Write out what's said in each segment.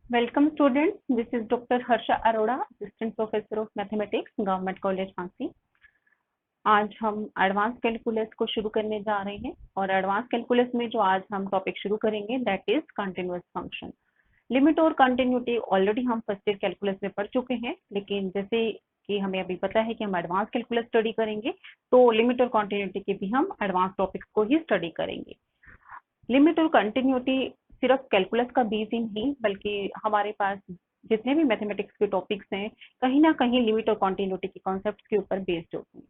Welcome students, this is Dr. Harsha Arora, Assistant Professor of Mathematics, Government College Jhansi। आज हम advance calculus को शुरू करने जा रहे हैं और एडवांस कैलकुलस में जो आज हम टॉपिक शुरू करेंगे that is continuous function. Limit और कंटिन्यूटी ऑलरेडी हम फर्स्ट ईयर कैलकुलस में पढ़ चुके हैं, लेकिन जैसे कि हमें अभी पता है कि हम एडवांस कैलकुलस स्टडी करेंगे तो लिमिट और कंटिन्यूटी के भी हम एडवांस टॉपिक्स को ही स्टडी करेंगे। लिमिट और कंटिन्यूटी सिर्फ कैलकुलस का बेस ही नहीं बल्कि हमारे पास जितने भी मैथमेटिक्स के टॉपिक्स हैं कहीं ना कहीं लिमिट और कंटिन्यूटी के कॉन्सेप्ट के ऊपर बेस्ड होते हैं।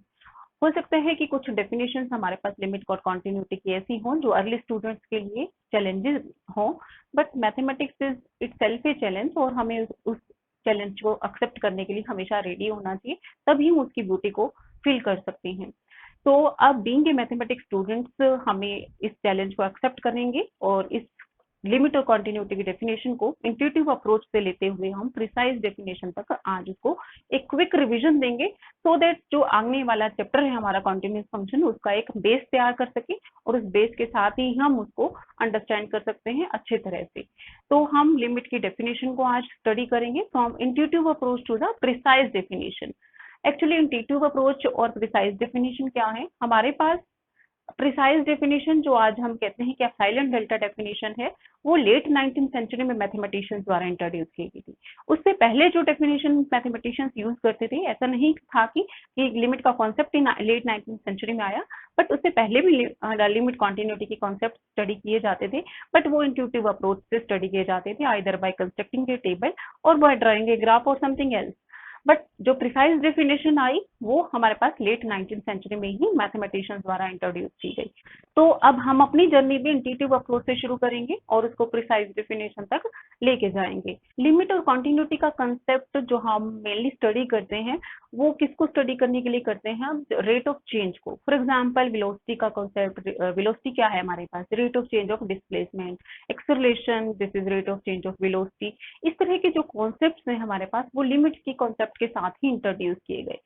हो सकता है कि कुछ डेफिनेशन हमारे पास लिमिट और कंटिन्यूटी की ऐसी हों जो अर्ली स्टूडेंट्स के लिए चैलेंजेस हों, but mathematics is itself a challenge और हमें उस चैलेंज को एक्सेप्ट करने के लिए हमेशा रेडी होना चाहिए, तभी हम उसकी ब्यूटी को फील कर सकते हैं। तो अब बीइंग ए मैथमेटिक्स स्टूडेंट्स हमें इस चैलेंज को एक्सेप्ट करेंगे और इस लिमिट और कंटिन्यूटी की डेफिनेशन को इंट्यूटिव अप्रोच से लेते हुए हम प्रिसाइज डेफिनेशन तक आज उसको एक क्विक रिवीजन देंगे सो दैट जो आने वाला चैप्टर है हमारा कंटिन्यूस फंक्शन उसका एक बेस तैयार कर सके और उस बेस के साथ ही हम उसको अंडरस्टैंड कर सकते हैं अच्छे तरह से। तो हम लिमिट की डेफिनेशन को आज स्टडी करेंगे from intuitive approach to the precise definition. Actually intuitive approach और प्रिसाइज डेफिनेशन क्या है? हमारे पास प्रिसाइज डेफिनेशन जो आज हम कहते हैं कि एप्सिलॉन डेल्टा डेफिनेशन है वो लेट 19th सेंचुरी में मैथमेटिशियंस द्वारा इंट्रोड्यूस की गई थी। उससे पहले जो डेफिनेशन मैथमेटिशियंस यूज करते थे ऐसा नहीं था कि लिमिट का कॉन्सेप्ट ही लेट 19th सेंचुरी में आया, बट उससे पहले भी लिमिट कंटिन्यूटी के कॉन्सेप्ट स्टडी किए जाते थे, बट वो इंट्यूटिव अप्रोच से स्टडी किए जाते थे either bye constructing a table और बाय ड्राइंग ए ग्राफ और समथिंग एल्स। बट जो प्रिसाइज डेफिनेशन आई वो हमारे पास लेट 19th सेंचुरी में ही मैथमेटिशियंस द्वारा इंट्रोड्यूस की गई। तो अब हम अपनी जर्नी भी इंट्यूटिव अप्रोच से शुरू करेंगे और उसको प्रिसाइज डेफिनेशन तक लेके जाएंगे। लिमिट और कंटिन्यूटी का कंसेप्ट जो हम मेनली स्टडी करते हैं वो किसको स्टडी करने के लिए करते हैं? हम रेट ऑफ चेंज को। फॉर एग्जांपल वेलोसिटी का कंसेप्ट, वेलोसिटी क्या है हमारे पास? Rate of change of displacement, acceleration, this is rate of change of velocity. इस तरह के जो कॉन्सेप्ट्स हैं हमारे पास वो लिमिट की कॉन्सेप्ट के साथ ही इंट्रोड्यूस किए गए।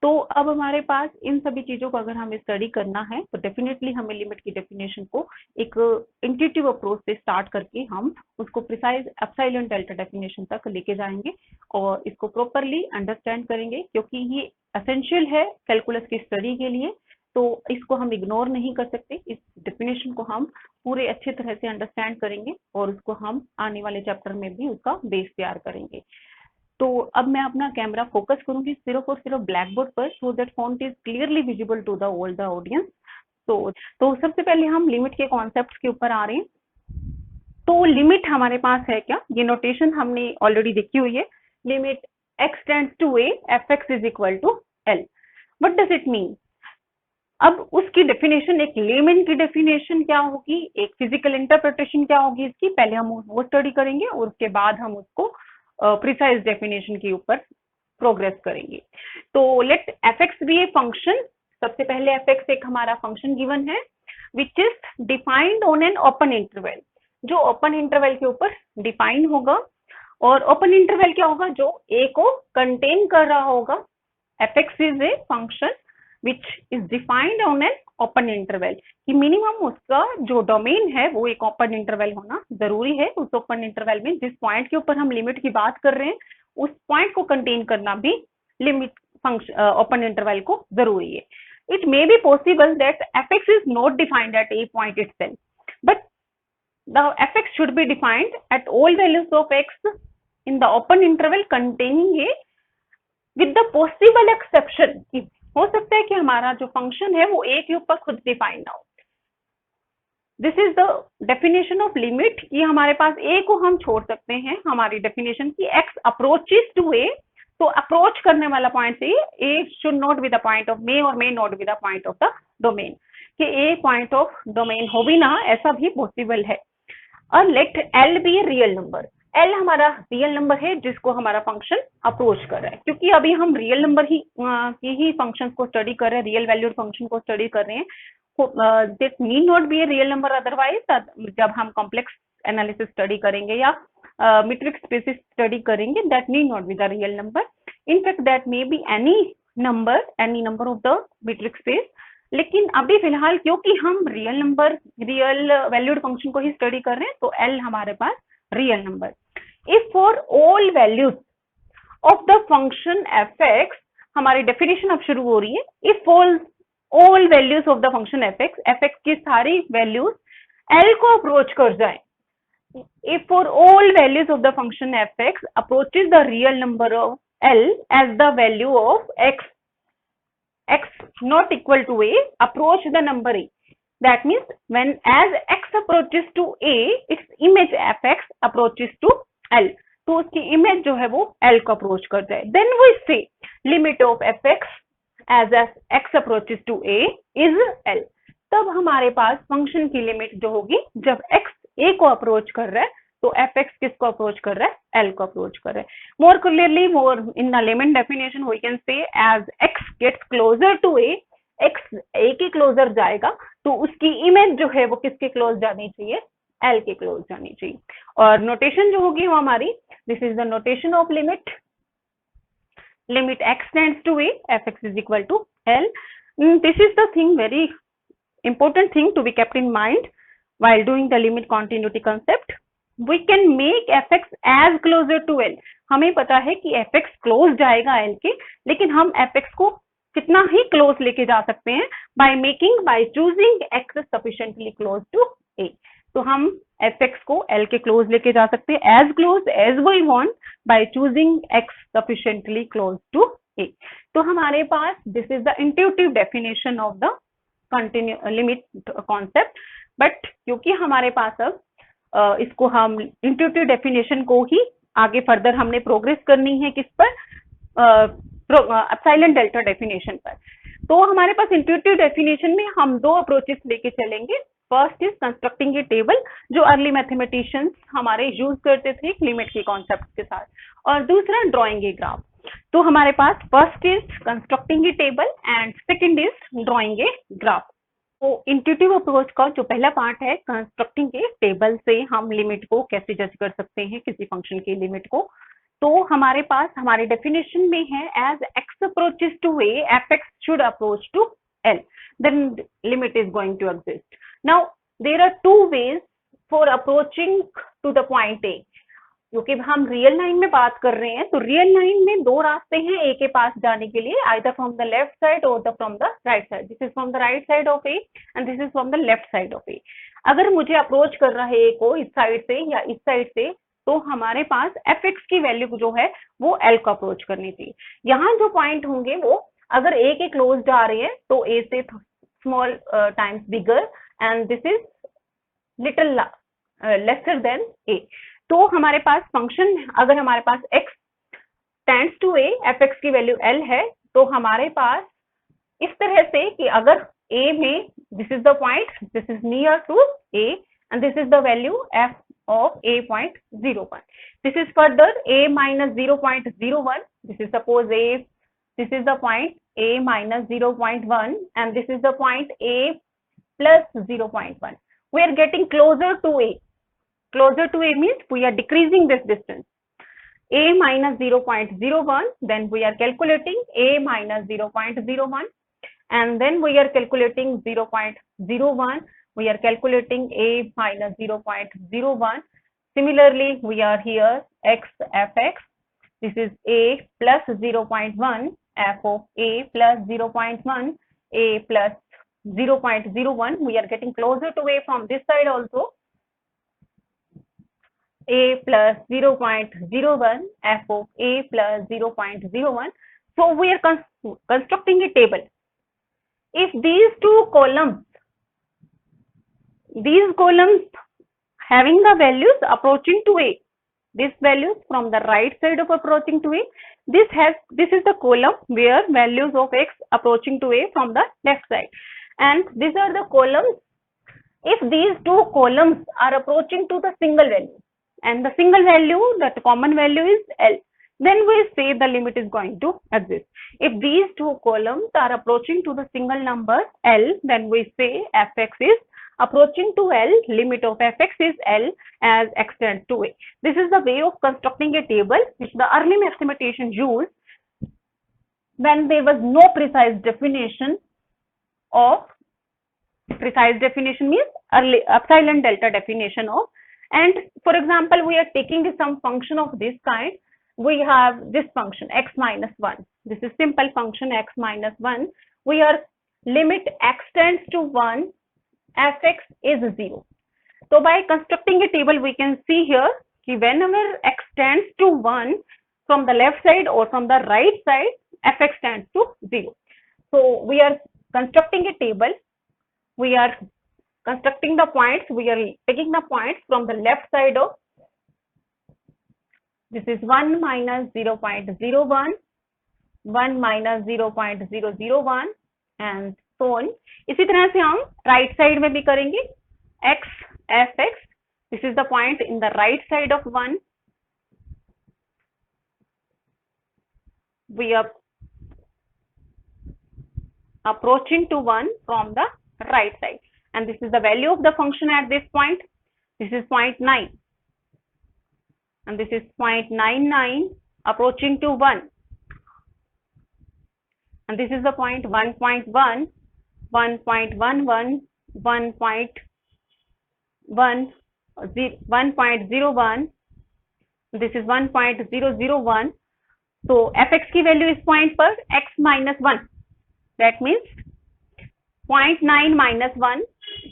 तो अब हमारे पास इन सभी चीजों को अगर हमें स्टडी करना है तो डेफिनेटली हमें लिमिट की डेफिनेशन को एक इंट्यूटिव अप्रोच से स्टार्ट करके हम उसको प्रिसाइज एप्सिलॉन डेल्टा डेफिनेशन तक लेके जाएंगे और इसको प्रॉपरली अंडरस्टैंड करेंगे क्योंकि ये एसेंशियल है कैलकुलस की स्टडी के लिए। तो इसको हम इग्नोर नहीं कर सकते, इस डेफिनेशन को हम पूरे अच्छे तरह से अंडरस्टैंड करेंगे और उसको हम आने वाले चैप्टर में भी उसका बेस तैयार करेंगे। तो अब मैं अपना कैमरा फोकस करूंगी सिर्फ और सिर्फ ब्लैक बोर्ड पर so that font is clearly visible to the all the audience. तो सबसे पहले हम लिमिट के कॉन्सेप्ट्स के ऊपर आ रहे हैं। तो लिमिट हमारे पास है क्या? ये नोटेशन हमने ऑलरेडी देखी हुई है। Limit x tends to a fx is equal to l। What does it mean? अब उसकी डेफिनेशन, एक लेमन की डेफिनेशन क्या होगी, एक फिजिकल इंटरप्रिटेशन क्या होगी इसकी, पहले हम वो स्टडी करेंगे और उसके बाद हम उसको प्रिसाइज डेफिनेशन के ऊपर प्रोग्रेस करेंगे। तो let fx be a function. सबसे पहले fx एक हमारा फंक्शन गिवन है which is defined on an open interval, जो ओपन इंटरवल के ऊपर डिफाइन होगा। और ओपन इंटरवल क्या होगा? जो a को कंटेन कर रहा होगा। fx is a function which is defined on an open interval, कि मिनिमम उसका जो डोमेन है वो एक ओपन इंटरवल होना जरूरी है। उस ओपन इंटरवल में जिस पॉइंट के ऊपर हम लिमिट की बात कर रहे हैं उस पॉइंट को कंटेन करना भी लिमिट फंक्शन ओपन इंटरवल को जरूरी है। It may be possible that fx is not defined at a point itself, but the fx should be defined at all values of x in the open interval containing a, with the possible exception, हो सकता है कि हमारा जो function है वो a के ऊपर खुद डिफाइन ना हो। This is the definition of limit, कि हमारे पास a को हम छोड़ सकते हैं हमारी डेफिनेशन की x अप्रोचेस टू a। तो अप्रोच करने वाला पॉइंट से a should not be the point of may और may not be the point of the domain, कि a पॉइंट ऑफ डोमेन हो भी ना, ऐसा भी पॉसिबल है। और let l be a real number. l हमारा रियल नंबर है जिसको हमारा फंक्शन अप्रोच कर रहा है, क्योंकि अभी हम रियल नंबर ही फंक्शन को स्टडी कर रहे हैं, रियल वैल्यूड फंक्शन को स्टडी कर रहे हैं। This need not be a real number, otherwise जब हम कॉम्प्लेक्स एनालिसिस स्टडी करेंगे या मेट्रिक स्पेसिस स्टडी करेंगे that need not be the real number. In fact that may be any number of the metric space. लेकिन अभी फिलहाल क्योंकि हम real number, real valued function को ही स्टडी कर रहे हैं तो l हमारे पास real number. If for all values of the function F X, हमारी डेफिनेशन अब शुरू हो रही है, if all values of the function F X की सारी वैल्यूज एल को अप्रोच कर जाए, if for all values of the function fx approaches the real number of L as the value of x not equal to a approach the number a, that means when as x approaches to a its image fx approaches to L, तो उसकी image जो है वो L को approach कर जाए, then we say limit of fx as x approaches to a is L, तब हमारे पास फंक्शन की लिमिट जो होगी जब x a को अप्रोच कर रहा है तो एफ एक्स किसको अप्रोच कर रहा है, एल को अप्रोच कर रहा है। More clearly more in the limit definition we can say as X gets closer to a, X a के क्लोजर जाएगा तो उसकी इमेज जो है वो किसके क्लोज जानी चाहिए, एल के क्लोज जानी चाहिए। और नोटेशन जो होगी वो हमारी, this is the notation of limit, limit x tends to a f x is equal to l. This is the thing, very important thing to be kept in mind while doing the limit continuity concept. We can make fx as closer to L. हमें पता है कि fx close जाएगा L के, लेकिन हम fx को कितना ही क्लोज लेके जा सकते हैं by choosing x sufficiently close to A. तो हम fx को L के क्लोज लेके जा सकते हैं as close as we want by choosing x sufficiently close to A. तो हमारे पास this is the intuitive definition of the limit concept, but क्योंकि हमारे पास अब इसको हम इंट्यूटिव डेफिनेशन को ही आगे फर्दर हमने प्रोग्रेस करनी है किस पर, एप्सिलॉन डेल्टा डेफिनेशन पर। तो हमारे पास इंट्यूटिव डेफिनेशन में हम दो अप्रोचेस लेके चलेंगे। First is constructing a table, जो अर्ली मैथमेटिशियंस हमारे यूज करते थे लिमिट के कॉन्सेप्ट के साथ, और दूसरा ड्रॉइंग ए ग्राफ। तो हमारे पास first is constructing a table and second is drawing a graph. तो इंट्यूटिव अप्रोच का जो पहला पार्ट है, कंस्ट्रक्टिंग ए टेबल से हम लिमिट को कैसे जज कर सकते हैं किसी फंक्शन की लिमिट को। तो हमारे पास हमारे डेफिनेशन में है as x approaches to a f x should approach to l, then limit is going to exist. Now there are two ways for approaching to the point a. क्योंकि हम real line में बात कर रहे हैं तो रियल लाइन में दो रास्ते हैं ए के पास जाने के लिए, either from the left side और from the right side. This is from the right side of a and this is from the left side of a. अगर मुझे अप्रोच कर रहा है ए को इस साइड से या इस साइड से, तो हमारे पास एफ एक्स की वैल्यू जो है वो एल को अप्रोच करनी चाहिए। यहाँ जो पॉइंट होंगे वो अगर ए के क्लोज जा रहे हैं तो ए से small times bigger and this is little lesser than a. तो हमारे पास फंक्शन, अगर हमारे पास x tends to a, F X की वैल्यू l है, तो हमारे पास इस तरह से कि अगर a में this is the point, this is near to a and this is the value f of a.01, this is further a minus 0.01, this is suppose a, this is the point a minus 0.1 and this is the point a plus 0.1. We are getting closer to a. Closer to a means we are decreasing this distance. A minus 0.01, then we are calculating a minus 0.01 and then we are calculating 0.01, we are calculating a minus 0.01. Similarly, we are here x f(x), this is a plus 0.1, f of a plus 0.1, a plus 0.01. We are getting closer to a from this side also. A plus 0.01, f of a plus 0.01. So we are constructing a table. If these columns having the values approaching to a, this values from the right side of approaching to a, this is the column where values of x approaching to a from the left side, and these are the columns if these two columns are approaching to the single value, and the single value, that common value is L, then we say the limit is going to exist. If these two columns are approaching to the single number L, then we say fx is approaching to L, limit of fx is L as x tends to a. This is the way of constructing a table which the early mathematicians used when there was no precise definition means early epsilon delta definition of And for example, we are taking some function of this kind. We have this function x minus 1. This is simple function x minus 1. We are limit x tends to 1, fx is 0. So by constructing a table, we can see here that whenever x tends to 1 from the left side or from the right side, fx tends to 0. So we are constructing a table. We are constructing the points. We are taking the points from the left side of this is 1 minus 0.01, 1 minus 0.001 and so on. इसी तरह से हम right side में भी करेंगे x fx. This is the point in the right side of 1. We are approaching to 1 from the right side, and this is the value of the function at this point. This is 0.9, and this is 0.99 approaching to 1, and this is the point 1.1, 1.11, 1.01, this is 1.001. So fx की value इस point पर x minus 1, that means 0.9 minus 1,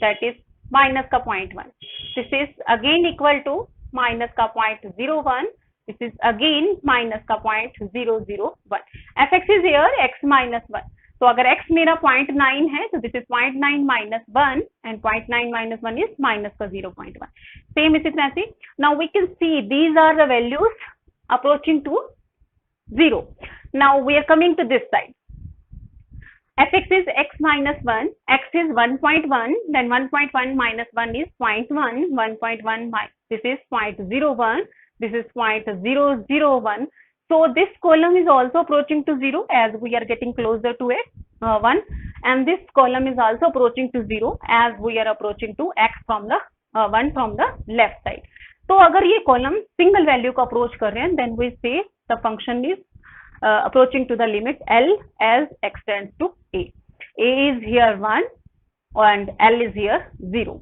that is minus का 0.1. This is again equal to minus का 0.01. This is again minus का 0.001. fx is here x minus 1. तो अगर x मेरा 0.9 है तो this is 0.9 minus 1 and 0.9 minus 1 is minus का 0.1. Same इसी तरह से. Now we can see these are the values approaching to 0. Now we are coming to this side. fx is x minus 1, x is 1.1, then 1.1 minus 1 is 0.1, 1.1 this is 0.01, this is 0.001. So this column is also approaching to 0 as we are getting closer to a 1, and this column is also approaching to 0 as we are approaching to x from the 1 from the left side. तो अगर ये column single value को approach कर रहे हैं, then we say the function is approaching to the limit L as x tends to A. A is here 1 and L is here 0.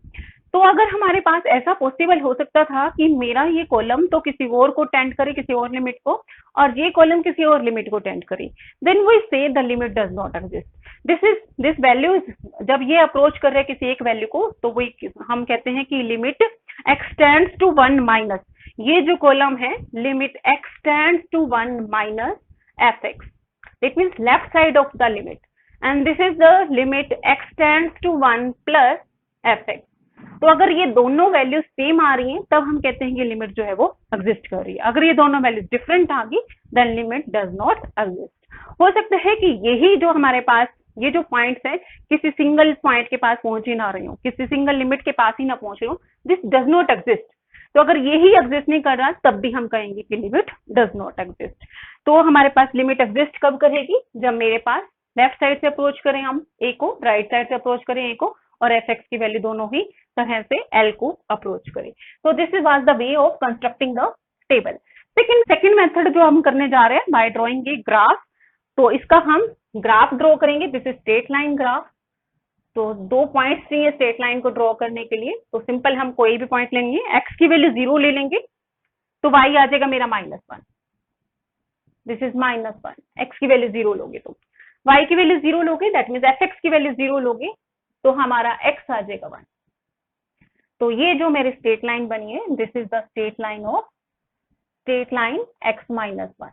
तो अगर हमारे पास ऐसा पॉसिबल हो सकता था कि मेरा ये कॉलम तो किसी और को टेंड करे, किसी और लिमिट को, और ये कॉलम किसी और लिमिट को टेंड करे, देन वी से the limit does not exist. This value जब ये अप्रोच कर रहे हैं किसी एक वैल्यू को, तो वो हम कहते हैं कि limit x tends to 1 minus, ये जो कॉलम है limit x tends to 1 minus fx, it means left side of the limit, and this is the limit x tends to 1 plus fx. तो अगर ये दोनों वैल्यूज सेम आ रही हैं तब हम कहते हैं कि लिमिट जो है वो एग्जिस्ट कर रही है. अगर ये दोनों वैल्यूज डिफरेंट आ गई then limit does not exist. हो सकता है कि यही जो हमारे पास ये जो पॉइंट्स है किसी सिंगल पॉइंट के पास पहुंच ही ना रही हो, किसी सिंगल लिमिट के पास ही ना पहुंच रही हो, दिस डज नॉट एग्जिस्ट. तो अगर यही एग्जिस्ट नहीं कर रहा तब भी हम कहेंगे कि लिमिट डज नॉट एग्जिस्ट. तो हमारे पास लिमिट एग्जिस्ट कब करेगी? जब मेरे पास लेफ्ट साइड से अप्रोच करें हम ए को, राइट साइड से अप्रोच करें ए को, और एफ एक्स की वैल्यू दोनों ही तरह से एल को अप्रोच करें. तो this is was the way of constructing the table. Second method जो हम करने जा रहे हैं बाय ड्रॉइंग ए ग्राफ. तो इसका हम ग्राफ ड्रॉ करेंगे. This is straight line graph. तो 2 पॉइंट्स चाहिए स्ट्रेट लाइन को ड्रॉ करने के लिए. तो सिंपल हम कोई भी पॉइंट लेंगे, एक्स की वैल्यू 0 ले लेंगे तो वाई आ जाएगा मेरा -1. This is -1. एक्स की वैल्यू 0 लोगे तो वाई की वैल्यू 0 लोगे, दैट मीन्स एफ एक्स की वैल्यू 0 लोगे तो हमारा एक्स आ जाएगा 1. तो ये जो मेरी स्ट्रेट लाइन बनी है, this is the straight line of straight line x -1.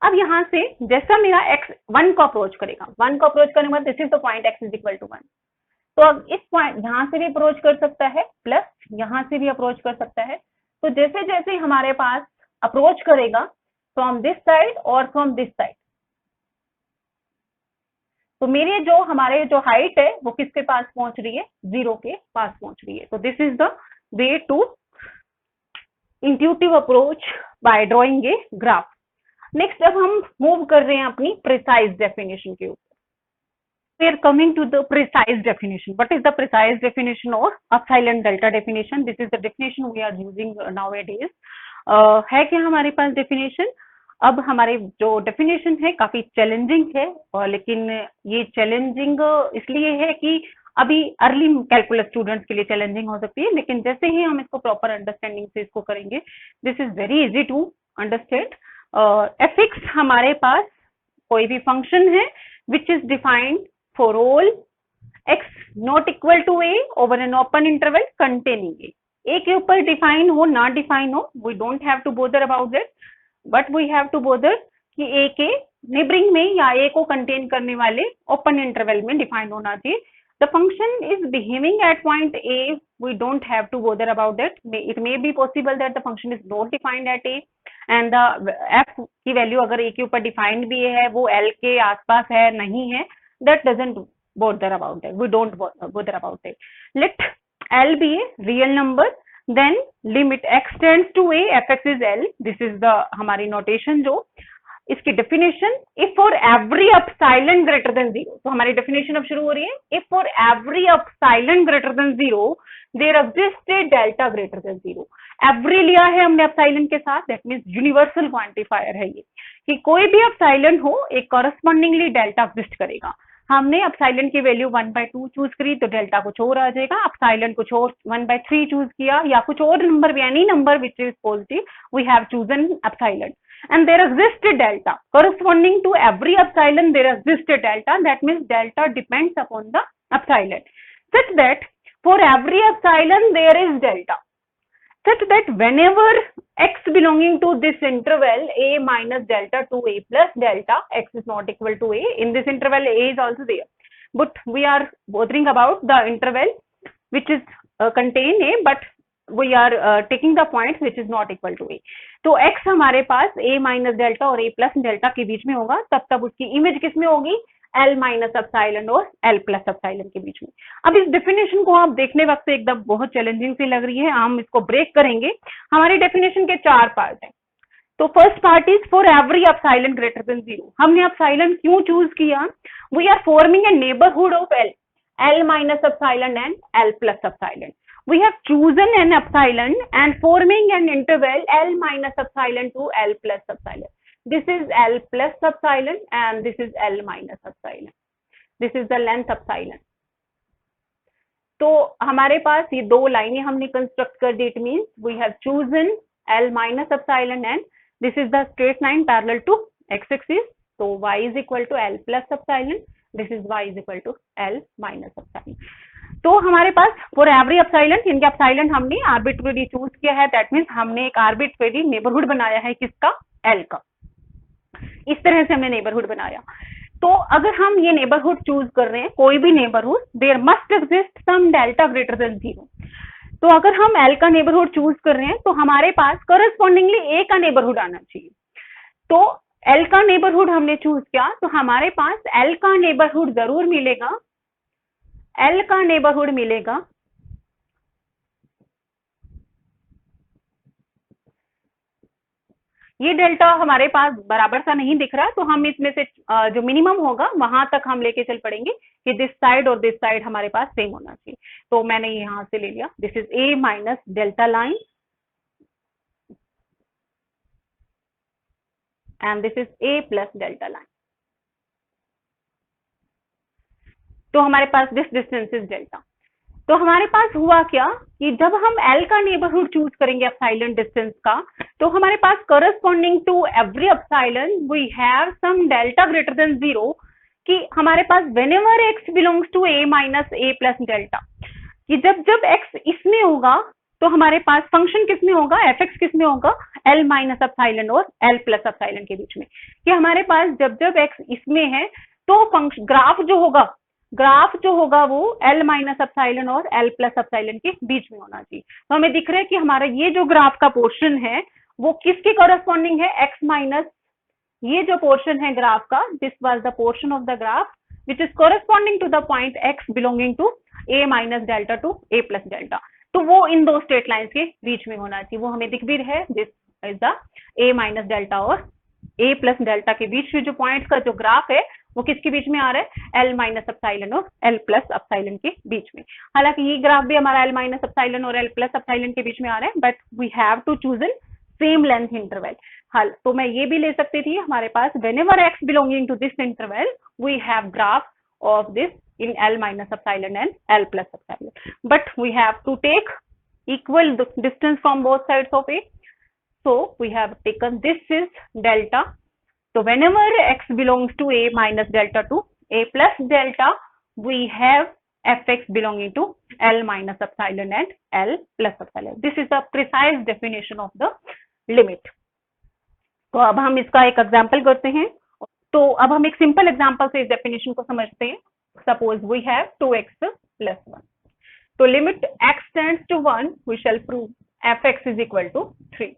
अब यहां से जैसा मेरा x 1 को अप्रोच करेगा, 1 को अप्रोच करने के बाद this is the point x is equal to 1. तो अब इस पॉइंट यहां से भी अप्रोच कर सकता है प्लस यहां से भी अप्रोच कर सकता है. तो जैसे जैसे हमारे पास अप्रोच करेगा फ्रॉम दिस साइड और फ्रॉम दिस साइड, तो मेरे जो हमारे जो हाइट है वो किसके पास पहुंच रही है? 0 के पास पहुंच रही है. तो this is the way to intuitive approach by drawing a graph. Next अब हम मूव कर रहे हैं अपनी प्रिसाइज डेफिनेशन के ऊपर. We are coming to the precise definition. What is the precise definition or epsilon delta definition? This is the definition we are using nowadays. है क्या हमारे पास definition? अब हमारे जो डेफिनेशन है काफी चैलेंजिंग है, और लेकिन ये चैलेंजिंग इसलिए है कि अभी अर्ली कैलकुलस स्टूडेंट्स के लिए चैलेंजिंग हो सकती है, लेकिन जैसे ही हम इसको प्रॉपर अंडरस्टैंडिंग से इसको करेंगे, this is very easy to understand. F x हमारे पास कोई भी फंक्शन है which is defined for all x not equal to a over an open interval containing a के ऊपर डिफाइन हो ना डिफाइन हो, we don't have to bother about that, but we have to bother कि a के neighbouring में या ए को कंटेन करने वाले ओपन इंटरवल में डिफाइंड होना चाहिए। The function is behaving at point A, we don't have to bother about that. It may be possible that the function is not defined at A and the f की value अगर A के ऊपर defined भी है, वो L के आसपास है नहीं है, that doesn't bother about that. We don't bother about it. Let L be a real number, then limit x tends to A, fx is L. This is the हमारी नोटेशन जो इसकी definition, if for every epsilon greater than zero, तो हमारी definition अब शुरू हो रही है। If for every epsilon greater than zero there exist a delta greater than zero. Every लिया है हमने एप्सिलॉन के साथ, दैट मींस यूनिवर्सल क्वांटिफायर है ये, कि कोई भी एप्सिलॉन हो एक कॉरस्पॉन्डिंगली डेल्टा एग्जिस्ट करेगा। हमने एप्सिलॉन की वैल्यू 1/2 चूज करी तो डेल्टा कुछ और आ जाएगा, एप्सिलॉन कुछ और 1/3 चूज किया या कुछ और नंबर भी, any number which is positive, we have chosen epsilon and there exists a delta corresponding to every epsilon. There exists a delta, that means delta depends upon the epsilon, such that for every epsilon there is delta, such that whenever x belonging to this interval a minus delta to a plus delta, x is not equal to a, in this interval a is also there, but we are bothering about the interval which is contain a, but we are taking the point which is not equal to a. तो x हमारे पास a minus delta और a plus delta के बीच में होगा, तब उसकी image किस में होगी, l माइनस एप्सिलॉन और l प्लस एप्सिलॉन के बीच में। अब इस डेफिनेशन को आप देखने वक्त एकदम बहुत चैलेंजिंग सी लग रही है, हम इसको ब्रेक करेंगे। हमारी डेफिनेशन के 4 पार्ट हैं। तो first part is for every epsilon greater than zero. हमने एप्सिलॉन क्यों चूज किया, we are forming a neighbourhood of l minus epsilon and l plus epsilon. We have chosen an epsilon and forming an interval L minus epsilon to L plus epsilon. This is L plus epsilon and this is L minus epsilon. This is the length epsilon. तो हमारे पास ये दो लाइनें हमने construct कर दी, it means we have chosen L minus epsilon and this is the straight line parallel to x axis. तो y is equal to L plus epsilon. This is y is equal to L minus epsilon. तो हमारे पास for every epsilon, इनके epsilon हमने arbitrary choose किया है, that means हमने एक arbitrary neighbourhood बनाया है किसका, एल का। इस तरह से हमने नेबरहुड बनाया। तो अगर हम ये नेबरहुड चूज कर रहे हैं, कोई भी neighbourhood, there must exist some delta greater than zero. तो अगर हम एल का नेबरहुड चूज कर रहे हैं तो हमारे पास करस्पॉन्डिंगली ए का नेबरहुड आना चाहिए। तो एल का नेबरहुड हमने चूज किया तो हमारे पास एल का नेबरहुड जरूर मिलेगा, L का नेबरहुड मिलेगा ये डेल्टा हमारे पास बराबर सा नहीं दिख रहा, तो हम इसमें से जो मिनिमम होगा वहां तक हम लेके चल पड़ेंगे कि दिस साइड और दिस साइड हमारे पास सेम होना चाहिए। तो मैंने यहां से ले लिया, this is a minus delta line and this is a plus delta line. तो हमारे पास दिस डिस्टेंस इज डेल्टा। तो हमारे पास हुआ क्या कि जब हम L का नेबरहुड चूज करेंगे एप्सिलॉन डिस्टेंस का, तो हमारे पास corresponding to every epsilon we have some delta greater than zero, कि हमारे पास whenever x belongs to a minus a plus delta, कि जब जब x इसमें होगा तो हमारे पास फंक्शन किस में होगा, fx किस में होगा, L माइनस एप्सिलॉन और L प्लस एप्सिलॉन के बीच में। कि हमारे पास जब जब x इसमें है तो फंक्शन ग्राफ जो होगा वो L माइनस एप्सिलॉन और L प्लस एप्सिलॉन के बीच में होना चाहिए। तो हमें दिख रहा है कि हमारा ये जो ग्राफ का पोर्शन है वो किसके कॉरस्पॉन्डिंग है, x माइनस, ये जो पोर्शन है ग्राफ का, this was the portion of the graph which is corresponding to the point x belonging to a minus delta to a plus delta. तो वो इन दो स्ट्रेट लाइंस के बीच में होना चाहिए, वो हमें दिख भी रहा है, this is the a minus delta और a प्लस डेल्टा के बीच में जो पॉइंट का जो ग्राफ है वो किसके बीच में आ रहा है, L माइनस एप्सिलॉन और L प्लस एप्सिलॉन के बीच में। हालांकि ये ग्राफ भी हमारा L माइनस एप्सिलॉन और L प्लस एप्सिलॉन के बीच में आ रहा है, but we have to choose in same length interval. हाल तो मैं ये भी ले सकती थी, हमारे पास whenever x belonging to this interval we have graph of this in L minus epsilon and L plus epsilon. But we have to take equal distance from both sides of A. So we have taken this is delta. So whenever x belongs to A minus delta to A plus delta, we have fx belonging to L minus epsilon and L plus epsilon. This is the precise definition of the limit. तो अब हम इसका एक example करते हैं. तो अब हम एक सिंपल एग्जाम्पल से इस डेफिनेशन को समझते हैं. Suppose we have 2x plus 1. तो limit x tends to 1 we shall prove fx is equal to 3.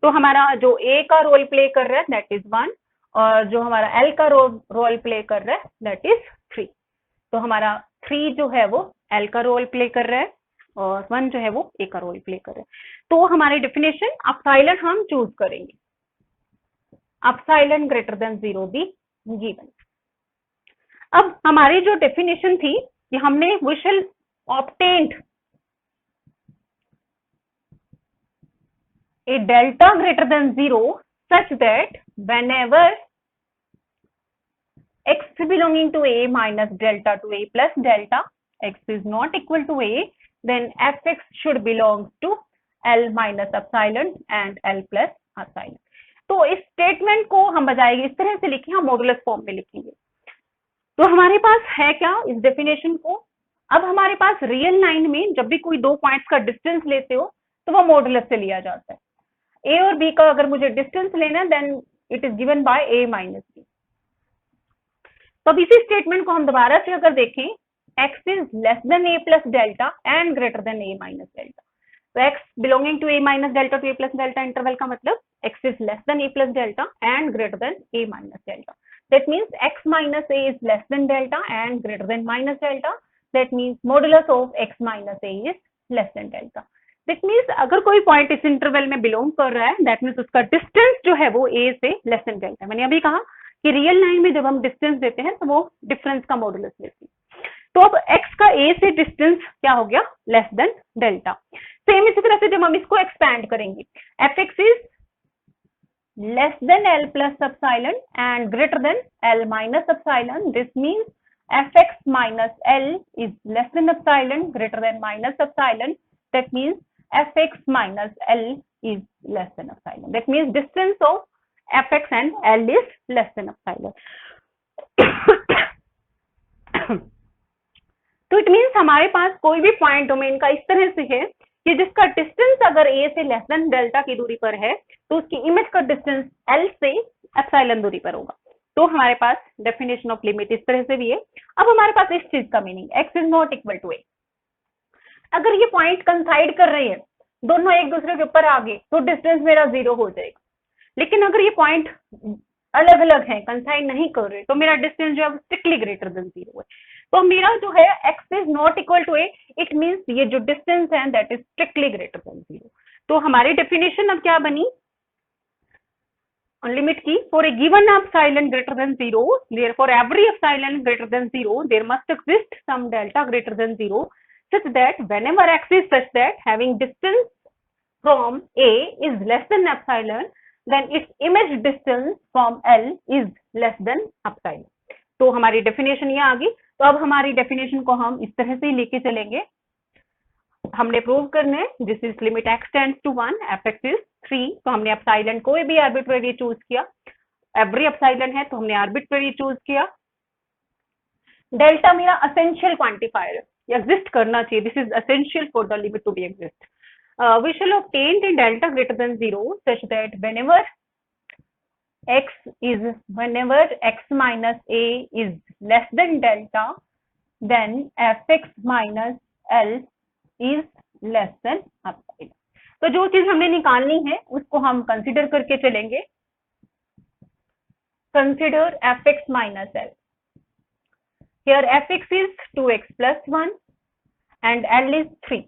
तो हमारा जो a का रोल प्ले कर रहा है दैट इज 1 और जो हमारा l का रोल प्ले कर रहा है दैट इज 3. तो हमारा 3 जो है वो l का रोल प्ले कर रहा है और 1 जो है वो a का रोल प्ले कर रहा है. तो हमारी डेफिनेशन एप्सिलॉन हम चूज करेंगे. Epsilon greater than 0 be given. अब हमारी जो डेफिनेशन थी कि हमने we shall obtained a delta greater than 0 such that whenever x belonging to a minus delta to a plus delta, x is not equal to a, then fx should belong to L minus epsilon and L plus epsilon. तो इस statement को हम बजाय इस तरह से लिखें, हम मॉडुलस फॉर्म में लिखेंगे. तो हमारे पास है क्या इस डेफिनेशन को. अब हमारे पास रियल लाइन में जब भी कोई दो पॉइंट्स का डिस्टेंस लेते हो तो वो मॉडुलस से लिया जाता है. ए और बी का अगर मुझे डिस्टेंस लेना है then it is given by a minus b. तो अब इसी स्टेटमेंट को हम दोबारा से अगर देखें, x is less than a plus delta and greater than a minus delta. तो x belonging to a minus delta to a plus delta interval का मतलब x is less than a plus delta and greater than a minus delta. That means x minus a is less than delta and greater than minus delta. That means modulus of x minus a is less than delta. That means अगर कोई point इस interval में belong कर रहा है that means उसका distance जो है वो a से लेस देन डेल्टा. मैंने अभी कहा कि रियल लाइन में जब हम डिस्टेंस देते हैं तो वो डिफरेंस का मॉडुलस लेती है. तो अब x का a से डिस्टेंस क्या हो गया, लेस देन डेल्टा. सेम इसी तरह से जब हम इसको एक्सपैंड करेंगे, fx is less then l plus epsilon and greater then l minus epsilon. This means fx minus l is less than epsilon greater than minus epsilon. That means fx minus l is less than epsilon. That means distance of fx and l is less than epsilon. तो it means हमारे पास कोई भी point domain का इस तरह से है कि जिसका डिस्टेंस अगर a से लेस देन डेल्टा की दूरी पर है तो उसकी इमेज का डिस्टेंस l से एप्सिलॉन दूरी पर होगा. तो हमारे पास डेफिनेशन ऑफ लिमिट इस तरह से भी है. अब हमारे पास इस चीज का meaning x is not equal to a. अगर ये पॉइंट कंसाइड कर रही है, दोनों एक दूसरे के ऊपर आ गए तो डिस्टेंस मेरा 0 हो जाएगा. लेकिन अगर ये पॉइंट अलग अलग है, कंसाइड नहीं कर रहे, तो मेरा डिस्टेंस जो है स्ट्रिक्टली ग्रेटर देन 0 है. तो मेरा जो है x is not equal to a, it means ये जो डिस्टेंस है that is strictly greater than 0. तो हमारी डेफिनेशन अब क्या बनी लिमिट की, for a given epsilon greater than 0, therefore every epsilon greater than 0 there must exist some delta greater than 0 such that whenever x is such that having distance from a is less than epsilon, then its image distance from L is less than epsilon. तो हमारी definition ये आ गई. तो अब हमारी definition को हम इस तरह से ही लेके चलेंगे. हमने प्रूव करने this is limit x tends to 1 fx is 3. तो हमने एप्सिलॉन कोई भी आर्बिट्रेरी चूज किया, एवरी एप्सिलॉन है तो हमने आर्बिट्रेरी चूज किया. डेल्टा मेरा असेंशियल क्वांटिफायर है, एग्जिस्ट करना चाहिए. This is essential for the limit to be exist. We shall obtain the delta greater than 0 such that whenever x minus a is less than delta, then fx minus l is less than epsilon. तो जो चीज हमें निकालनी है उसको हम consider करके चलेंगे. Consider fx minus l. Here fx is 2x plus 1 and l is 3.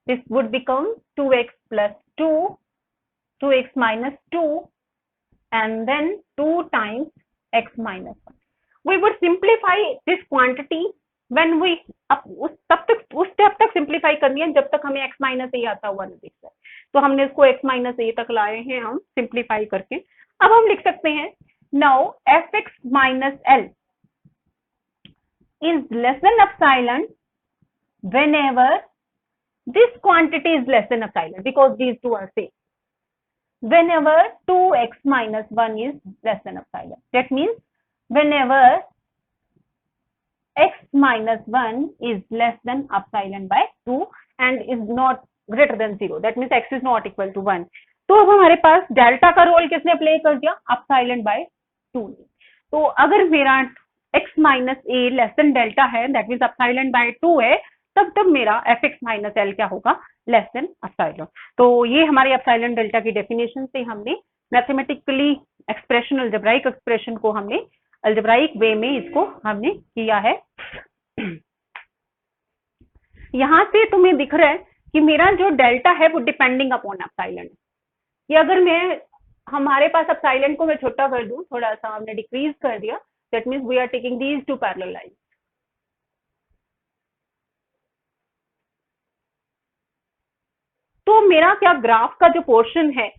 This would become 2x plus 2, 2x minus 2 and then 2 times x minus 1. We would simplify this quantity when we उस step तक simplify करनी है जब तक हमें x minus ए आता हुआ नहीं दिखता है. तो हमने इसको x माइनस ए तक लाए हैं हम सिंप्लीफाई करके. अब हम लिख सकते हैं now fx minus l is less than epsilon whenever this quantity is less than epsilon, because these two are same. Whenever 2x minus 1 is less than epsilon, that means whenever x minus 1 is less than epsilon by 2 and is not greater than 0, that means x is not equal to 1. तो अब हमारे पास delta का role किसने play कर दिया? Epsilon bye 2 ने. तो अगर मेरा x माइनस ए लेस देन डेल्टा है, दैट मीन्स एप्सिलॉन बाय 2 है, तब मेरा एफ एक्स माइनस एल क्या होगा? Less than epsilon. तो ये हमारी एप्सिलॉन डेल्टा की डेफिनेशन से हमने मैथमेटिकली एक्सप्रेशन, अलजेब्राइक एक्सप्रेशन को हमने अलजेब्राइक वे में इसको हमने किया है. यहां से तुम्हें दिख रहा है कि मेरा जो डेल्टा है वो डिपेंडिंग अपॉन एप्सिलॉन है. कि अगर मैं हमारे पास एप्सिलॉन को मैं छोटा कर दूं, थोड़ा सा हमने डिक्रीज कर दिया, that means we are taking these two parallel lines. तो मेरा क्या ग्राफ का जो पोर्शन है,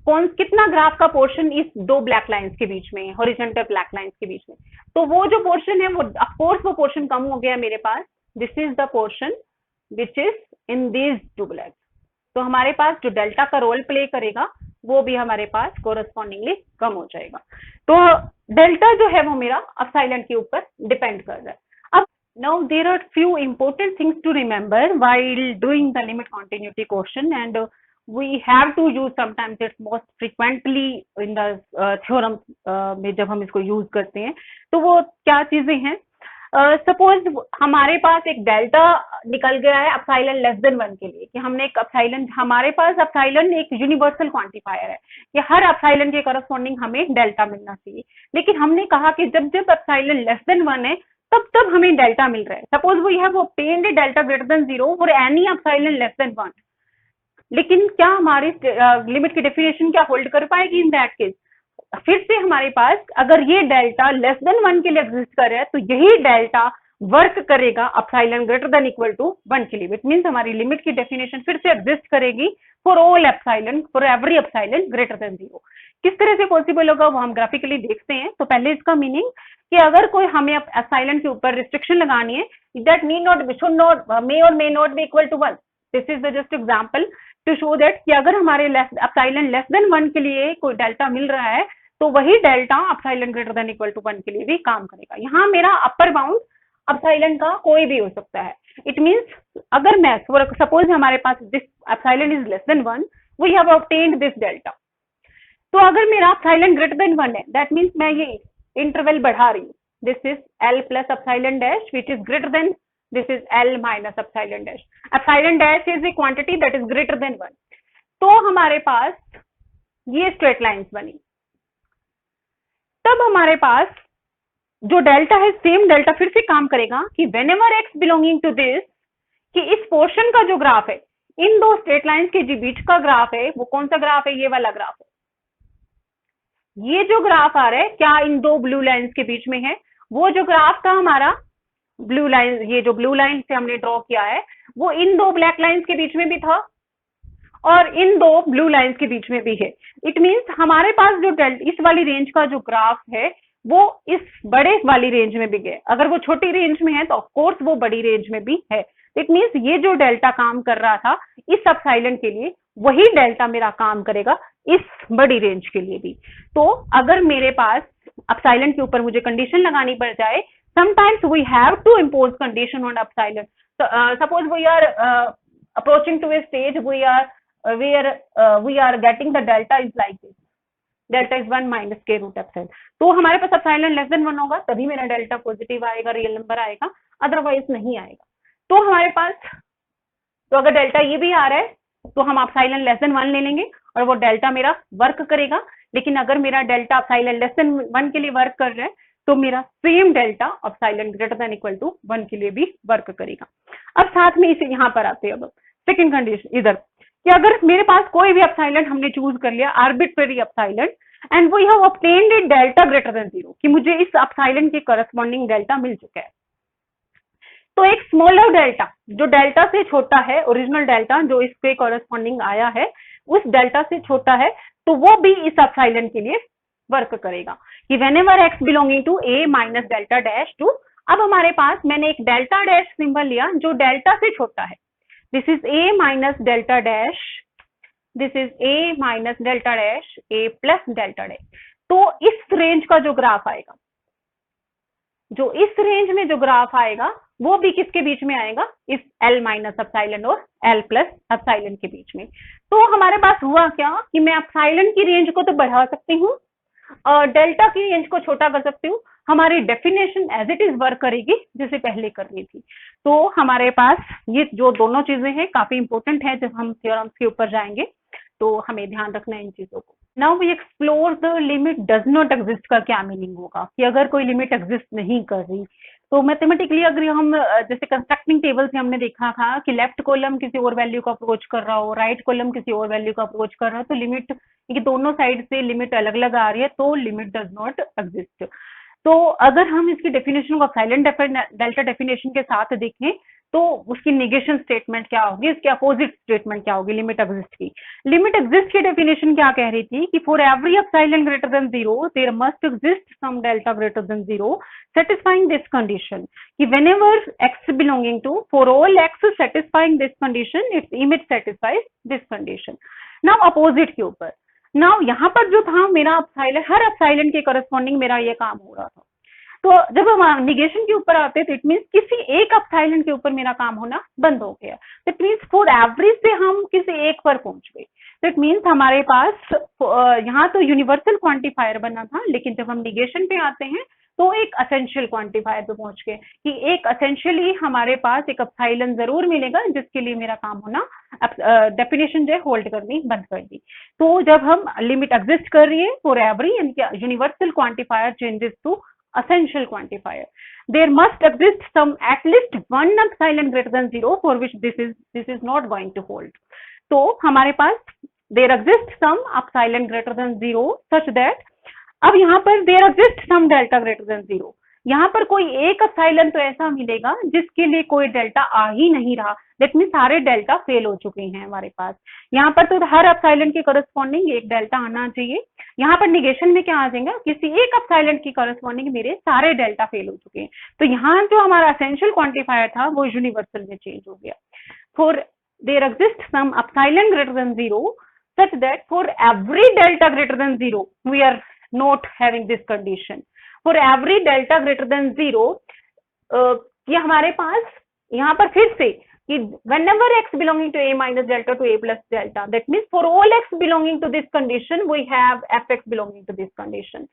कितना ग्राफ का पोर्शन इस दो ब्लैक लाइंस के बीच में, हॉरिजॉन्टल ब्लैक लाइंस के बीच में, तो वो जो पोर्शन है वो ऑफ कोर्स वो पोर्शन कम हो गया मेरे पास. This is the portion which is in these two black. तो हमारे पास जो डेल्टा का रोल प्ले करेगा वो भी हमारे पास कोरस्पॉन्डिंगली कम हो जाएगा. तो डेल्टा जो है वो मेरा एप्सिलॉन के ऊपर डिपेंड कर रहा है. अब now there are few important things to remember while doing the limit continuity question, and we have to use sometimes it most frequently in the theorem में जब हम इसको यूज करते हैं. तो वो क्या चीजें हैं? सपोज हमारे पास एक डेल्टा निकल गया है एप्सिलॉन लेस देन 1 के लिए, कि हमने एक एप्सिलॉन, हमारे पास एप्सिलॉन एक यूनिवर्सल क्वांटिफायर है कि हर एप्सिलॉन के करस्पॉन्डिंग हमें डेल्टा मिलना चाहिए. लेकिन हमने कहा कि जब जब एप्सिलॉन लेस देन 1 है तब हमें डेल्टा मिल रहा है. Suppose we have obtained delta greater than 0 for any epsilon less than 1. लेकिन क्या हमारी लिमिट की डेफिनेशन क्या होल्ड कर पाएगी इन दैट केस? फिर से हमारे पास अगर ये डेल्टा लेस देन 1 के लिए एग्जिस्ट कर रहा है तो यही डेल्टा वर्क करेगा epsilon greater than equal to 1 के लिए. इट मींस हमारी लिमिट की डेफिनेशन फिर से एग्जिस्ट करेगी for all epsilon, for every epsilon greater than 0. किस तरह से पॉसिबल होगा वो हम ग्राफिकली देखते हैं. तो पहले इसका मीनिंग कि अगर कोई हमें एप्सिलॉन के ऊपर रिस्ट्रिक्शन लगानी है, that need not, should not, may और may not be equal to 1. This is the just example to show that कि अगर हमारे एप्सिलॉन लेस देन 1 के लिए कोई डेल्टा मिल रहा है तो वही delta epsilon greater than equal to 1 के लिए भी काम करेगा. यहाँ मेरा अपर बाउंड एप्सिलॉन का कोई भी हो सकता है. इट मींस अगर मैं सपोज हमारे पास this epsilon is less than 1, we have obtained this delta. तो अगर मेरा एप्सिलॉन ग्रेटर देन 1 है, दैट मींस मैं ये इंटरवल बढ़ा रही हूँ. This is L plus epsilon dash which is greater then, this is L minus epsilon dash. Epsilon dash is a quantity that is greater than 1. तो हमारे पास ये straight lines बनी. तब हमारे पास जो डेल्टा है, सेम डेल्टा फिर से काम करेगा कि whenever x belonging to this, कि इस पोर्शन का जो ग्राफ है, इन दो स्ट्रेट लाइंस के जो बीच का ग्राफ है, वो कौन सा ग्राफ है? ये वाला ग्राफ है. ये जो ग्राफ आ रहा है क्या इन दो ब्लू लाइंस के बीच में है? वो जो ग्राफ था हमारा ब्लू लाइन, ये जो ब्लू लाइन से हमने ड्रॉ किया है वो इन दो ब्लैक लाइंस के बीच में भी था और इन दो ब्लू लाइंस के बीच में भी है. इट मींस हमारे पास जो इस वाली रेंज का जो ग्राफ है वो इस बड़े वाली रेंज में भी है. अगर वो छोटी रेंज में है तो ऑफ कोर्स वो बड़ी रेंज में भी है. इट मींस ये जो डेल्टा काम कर रहा था इस एप्सिलॉन के लिए, वही डेल्टा मेरा काम करेगा इस बड़ी रेंज के लिए भी. तो अगर मेरे पास एप्सिलॉन के ऊपर मुझे कंडीशन लगानी पड़ जाए, sometimes we have to impose condition on epsilon. So suppose we are approaching to a stage where we are getting the delta is like this, delta is 1 minus k root epsilon. तो हमारे पास epsilon less than 1 होगा तभी मेरा delta positive आएगा, real number आएगा, otherwise नहीं आएगा. तो हमारे पास, तो अगर डेल्टा ये भी आ रहा है तो हम एप्सिलॉन लेस देन 1 ले लेंगे और वो डेल्टा मेरा वर्क करेगा. लेकिन अगर मेरा डेल्टा एप्सिलॉन लेस देन 1 के लिए वर्क कर रहा है तो मेरा same delta epsilon greater than equal to 1 के लिए भी वर्क करेगा. अब साथ में इसे यहाँ पर आते हैं. अब सेकंड कंडीशन इधर कि अगर मेरे पास कोई भी एप्सिलॉन हमने चूज कर लिया, arbitrary epsilon, and we have obtained a delta greater than 0, कि मुझे इस एप्सिलॉन के करस्पॉन्डिंग डेल्टा मिल चुका है. तो एक स्मॉलर डेल्टा जो डेल्टा से छोटा है, ओरिजिनल डेल्टा जो इसके करस्पॉन्डिंग आया है उस डेल्टा से छोटा है, तो वो भी इस एप्सिलॉन के लिए वर्क करेगा कि whenever x belonging to a minus delta dash to अब हमारे पास मैंने एक डेल्टा डैश सिंबल लिया जो डेल्टा से छोटा है, this is a minus delta dash, this is a minus delta dash, A plus delta dash. तो इस रेंज का जो ग्राफ आएगा, जो इस रेंज में जो ग्राफ आएगा वो भी किसके बीच में आएगा, इस L माइनस एप्सिलॉन और L प्लस एप्सिलॉन के बीच में। तो हमारे पास हुआ क्या कि मैं एप्सिलॉन की रेंज को तो बढ़ा सकती हूँ और डेल्टा की रेंज को छोटा कर सकती हूँ। हमारी definition as it is work करेगी जैसे पहले करनी थी। तो हमारे पास ये जो दोनों चीजें हैं काफी इंपॉर्टेंट है, जब हम थ्योरम्स के ऊपर जाएंगे तो हमें ध्यान रखना है इन चीजों को। Now we explore the limit does not exist का क्या मीनिंग होगा, कि अगर कोई लिमिट एग्जिस्ट नहीं कर रही तो मैथमेटिकली अगर हम जैसे कंस्ट्रक्टिंग टेबल से हमने देखा था कि लेफ्ट कॉलम किसी और वैल्यू को अप्रोच कर रहा हो, राइट कॉलम किसी और वैल्यू को अप्रोच कर रहा हो, तो लिमिट ये दोनों साइड से लिमिट अलग अलग आ रही है तो लिमिट डज नॉट एग्जिस्ट। तो अगर हम इसकी डेफिनेशन को साइलेंट डेल्टा डेफिनेशन के साथ देखें तो उसकी निगेशन स्टेटमेंट क्या होगी, इसके अपोजिट स्टेटमेंट क्या होगी लिमिट एग्जिस्ट की। लिमिट एग्जिस्ट की डेफिनेशन क्या कह रही थी कि for every epsilon greater than 0 there must exist some delta greater than 0 satisfying this condition, कि whenever x belonging to, for all x satisfying this condition its image satisfies this condition। now opposite के ऊपर, now यहाँ पर जो था मेरा epsilon, हर epsilon के corresponding मेरा ये काम हो रहा था। तो जब हम निगेशन के ऊपर आते तो इट मीन्स किसी एक एप्सिलॉन के ऊपर मेरा काम होना बंद हो गया। तो इट मीन्स फॉर एवरेज से हम किसी एक पर पहुंच गए। तो इट मीन्स हमारे पास यहाँ तो यूनिवर्सल क्वांटिफायर बना था, लेकिन जब हम निगेशन पे आते हैं तो एक असेंशियल क्वांटिफायर पे पहुंच गए कि एक असेंशियली हमारे पास एक एप्सिलॉन जरूर मिलेगा जिसके लिए मेरा काम होना डेफिनेशन जो है होल्ड करनी बंद कर दी। तो जब हम लिमिट एग्जिस्ट कर रही है for every universal quantifier changes to essential quantifier, there must exist some at least one epsilon greater than 0 for which this is not going to hold। तो हमारे पास there exists some epsilon greater than 0 such that, अब यहाँ पर there exists some delta greater than 0, यहाँ पर कोई एक epsilon तो ऐसा मिलेगा जिसके लिए कोई डेल्टा आ ही नहीं रहा, दैट मीन सारे डेल्टा फेल हो चुके हैं हमारे पास। यहाँ पर तो हर एप्सिलॉन के करस्पॉन्डिंग एक डेल्टा आना चाहिए, यहाँ पर निगेशन में क्या आ जाएगा, किसी एक एप्सिलॉन की करस्पॉन्डिंग मेरे सारे डेल्टा फेल हो चुके हैं। तो यहाँ जो हमारा एसेंशियल क्वांटिफायर था वो यूनिवर्सल में चेंज हो गया। For there exist some epsilon greater than 0 such that for every delta greater than 0 we are not having this condition। For every delta greater than 0 ये हमारे पास यहाँ पर फिर से कि whenever x belonging to a minus delta to a plus delta, that means for all x belonging to this condition we have fx belonging to this condition।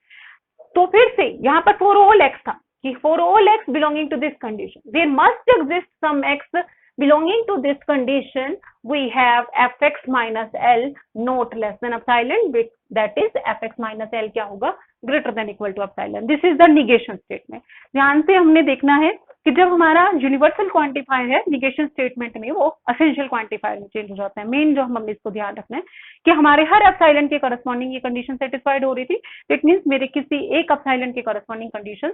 तो फिर से यहाँ पर for all x था कि for all x belonging to this condition there must exist some x belonging to this condition we have fx minus l not less than epsilon, that is fx minus l क्या होगा, greater than equal to epsilon। this is the negation statement। ध्यान से हमने देखना है कि जब हमारा यूनिवर्सल क्वांटिफायर है निगेशन स्टेटमेंट में वो असेंशियल क्वांटिफायर में चेंज हो जाता है। मेन जो हम इसको ध्यान रखना है कि हमारे हर एप्सिलॉन के करस्पॉन्डिंग ये कंडीशन सेटिस्फाइड हो रही थी, इट मींस मेरे किसी एक एप्सिलॉन के करस्पॉन्डिंग कंडीशन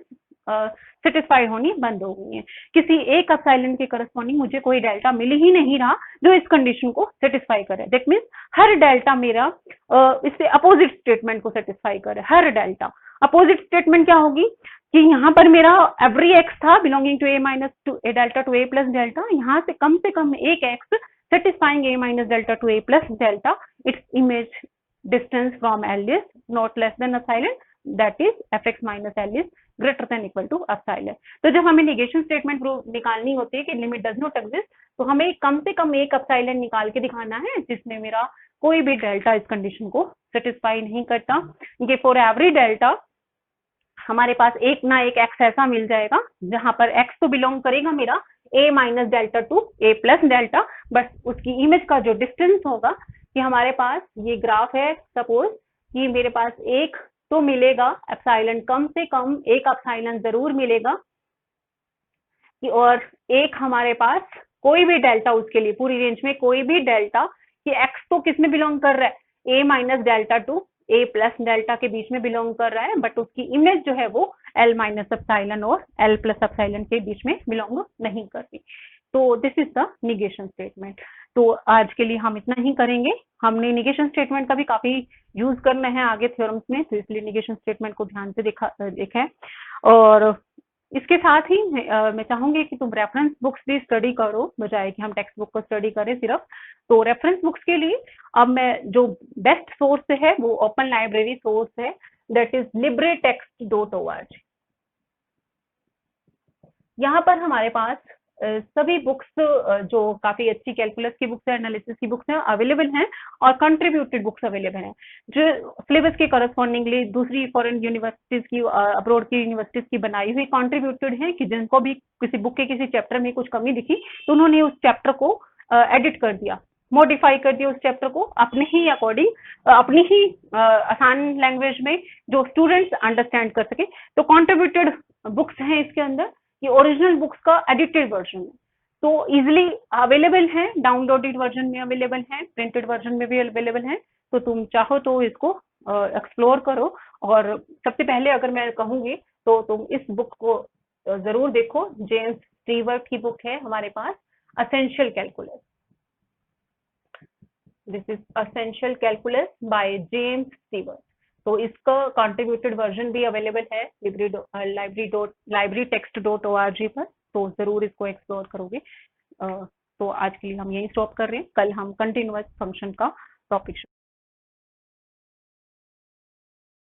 सेटिस्फाइड होनी बंद हो गई है। किसी एक एप्सिलॉन के करस्पॉन्डिंग मुझे कोई डेल्टा मिल ही नहीं रहा जो इस कंडीशन को सेटिस्फाई करे, दैट मींस हर डेल्टा मेरा इससे अपोजिट स्टेटमेंट को सेटिस्फाई करे। हर डेल्टा अपोजिट स्टेटमेंट क्या होगी कि यहाँ पर मेरा एवरी एक्स था belonging to a minus to a delta to a plus delta, यहाँ से कम एक x satisfying a minus delta to a plus delta, its image distance from l is not less than epsilon, that is f x minus l is greater than equal to epsilon. तो जब हमें negation statement prove निकालनी होती है कि limit does not exist, तो हमें कम से कम एक एप्सिलॉन निकाल के दिखाना है जिसमें मेरा कोई भी डेल्टा इस कंडीशन को सेटिस्फाई नहीं करता। ये फॉर एवरी डेल्टा हमारे पास एक ना एक एक्स ऐसा मिल जाएगा जहां पर एक्स तो बिलोंग करेगा मेरा a minus delta to a plus delta, but उसकी इमेज का जो डिस्टेंस होगा कि हमारे पास ये ग्राफ है, सपोज कि मेरे पास एक तो मिलेगा एप्सिलॉन, कम से कम एक एप्सिलॉन जरूर मिलेगा कि, और एक हमारे पास कोई भी डेल्टा उसके लिए पूरी रेंज में कोई भी डेल्टा कि एक्स तो किस में बिलोंग कर रहा है, ए minus delta to a plus delta के बीच में बिलोंग कर रहा है, बट उसकी इमेज जो है वो एल माइनस एप्सिलॉन और एल प्लस एप्सिलॉन के बीच में बिलोंग नहीं करती। तो this is the negation statement. तो आज के लिए हम इतना ही करेंगे। हमने निगेशन स्टेटमेंट का भी काफी यूज करना है आगे थ्योरम्स में, तो इसलिए निगेशन स्टेटमेंट को ध्यान से देखा है। और इसके साथ ही मैं चाहूंगी कि तुम रेफरेंस बुक्स भी स्टडी करो, बजाय कि हम टेक्स्ट बुक को स्टडी करें सिर्फ। तो रेफरेंस बुक्स के लिए अब मैं जो बेस्ट सोर्स है वो ओपन लाइब्रेरी सोर्स है, दैट इज LibreText.org। यहाँ पर हमारे पास सभी बुक्स जो काफी अच्छी कैलकुलस की बुक्स है, एनालिसिस की बुक्स हैं अवेलेबल हैं, और कंट्रीब्यूटेड बुक्स अवेलेबल हैं जो सिलेबस के करस्पॉन्डिंगली दूसरी फॉरेन यूनिवर्सिटीज की, अब्रॉड की यूनिवर्सिटीज की बनाई हुई कंट्रीब्यूटेड है, कि जिनको भी किसी बुक के किसी चैप्टर में कुछ कमी दिखी तो उन्होंने उस चैप्टर को एडिट कर दिया, मॉडिफाई कर दिया उस चैप्टर को अपने ही अकॉर्डिंग, अपनी ही आसान लैंग्वेज में, जो स्टूडेंट्स अंडरस्टैंड कर सके। तो कंट्रीब्यूटेड बुक्स हैं इसके अंदर, ये ओरिजिनल बुक्स का एडिटेड वर्जन है, तो इजिली अवेलेबल है, डाउनलोडेड वर्जन में अवेलेबल है, प्रिंटेड वर्जन में भी अवेलेबल है। तो तुम चाहो तो इसको एक्सप्लोर करो। और सबसे पहले अगर मैं कहूंगी तो तुम इस बुक को जरूर देखो, जेम्स स्टीवर्ट की बुक है हमारे पास, essential calculus. This is essential calculus by James Stewart. तो इसका कंट्रीब्यूटेड वर्जन भी अवेलेबल है library.text.org पर, तो जरूर इसको एक्सप्लोर करोगे। तो आज के लिए हम यही स्टॉप कर रहे हैं, कल हम कंटिन्यूअस फंक्शन का टॉपिक